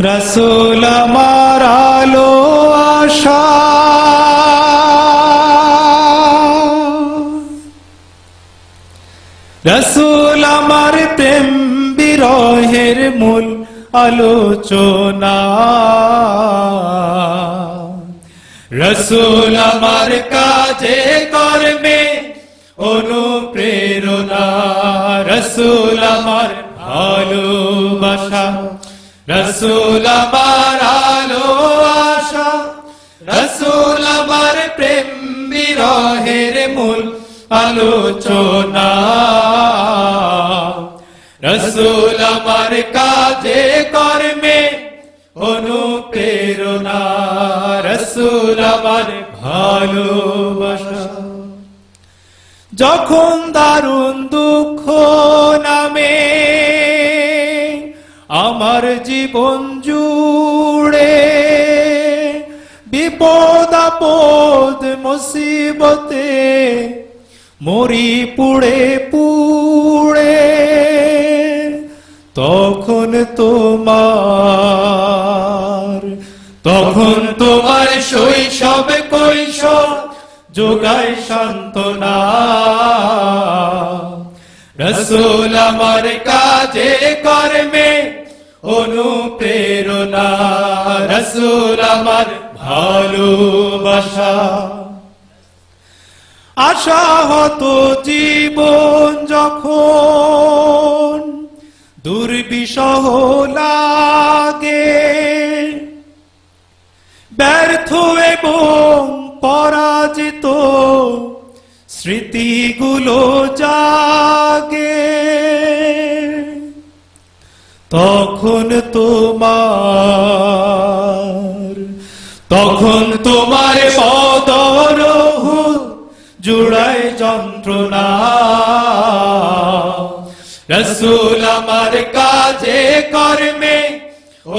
রসুল আমার আলো আশা, রসুল আমার প্রেম বিরহের মূল আলোচনা, রসুল আমার কাজে কর্মে অনুপ্রেরণা, রসুল আমার ভালোবাসা, রসুল আমার আলো আশা, রসুল আমার প্রেম বিরহের মূল আলোচনা, রসুল আমার কাজে কর্মে অনুপ্রেরণা, রসুল আমার ভালোবাসা। যখন দারুণ দুঃখ নামে আমার জীবন জুড়ে, বিপদ আপদ মুসিবতে মরি পুড়ে পুড়ে, তখন তোমার শৈশব কৈশোর যোগায় সান্ত্বনা, রসুল আমার কাজে কর্মে অনুপ্রেরণা, রসুল আমার ভালোবাসা। আশাহত জীবন যখন দুর্বিষহ লাগে, ব্যর্থ এবং পরাজিত স্মৃতিগুলো জাগে, তখন তোমার বদরহ জুড়ায় যন্ত্রণা, রসুল আমার কাজে কর্মে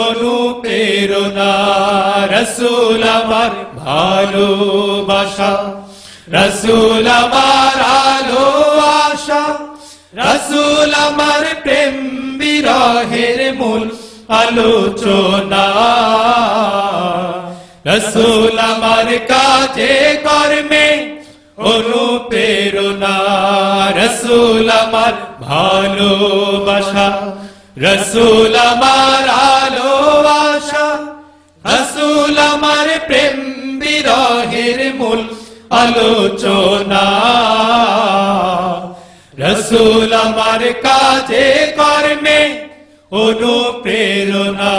অনুপ্রেরণা, রসুল আমার ভালোবাসা, রসুল আমার আলো আশা, রসুল আমার প্রেম বিরহের মূল আলোচনা, রসুল আমার কাজে কর্মে অনুপ্রেরণা, রসুল আমার ভালোবাসা, রসুল আমার আলো আশা, রসুল আমার প্রেম বিরহের মূল আলোচনা, রসুল আমার কাজে কর্মে অনুপ্রেরণা,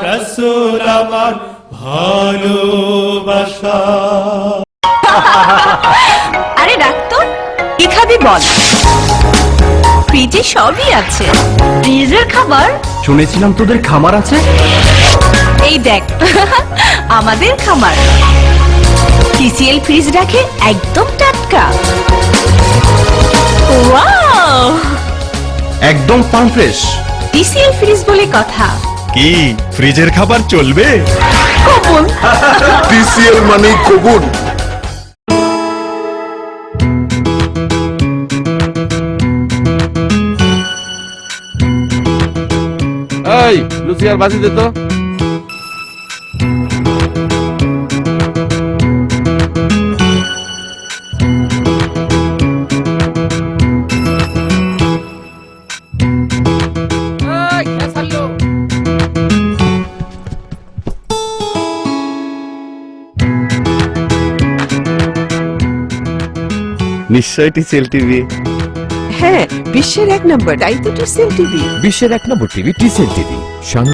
রসুল আমার ভালোবাসা। আরে ডাক্তার, কি খাবি বল? ফ্রিজে সবই আছে। ফ্রিজের খাবার? শুনেছিলাম তোদের খামার আছে। এই দেখ, আমাদের খামার। টিসিএল ফ্রিজ রাখে একদম টাটকা। ওয়াও, একদম ফার্ম ফ্রেশ। টিসিএল ফ্রিজ বলে কথা। কি ফ্রিজের খাবার চলবে? কবুল। টিসিএল মানে কবুল। এই লুচিয়ার বাজি দে তো। নিশ্চয়ই টিসিএল টিভি। হ্যাঁ, বিশ্বের 1 নম্বর তাই তো টিসিএল টিভি। বিশ্বের 1 নম্বর টিভি টিসিএল টিভি।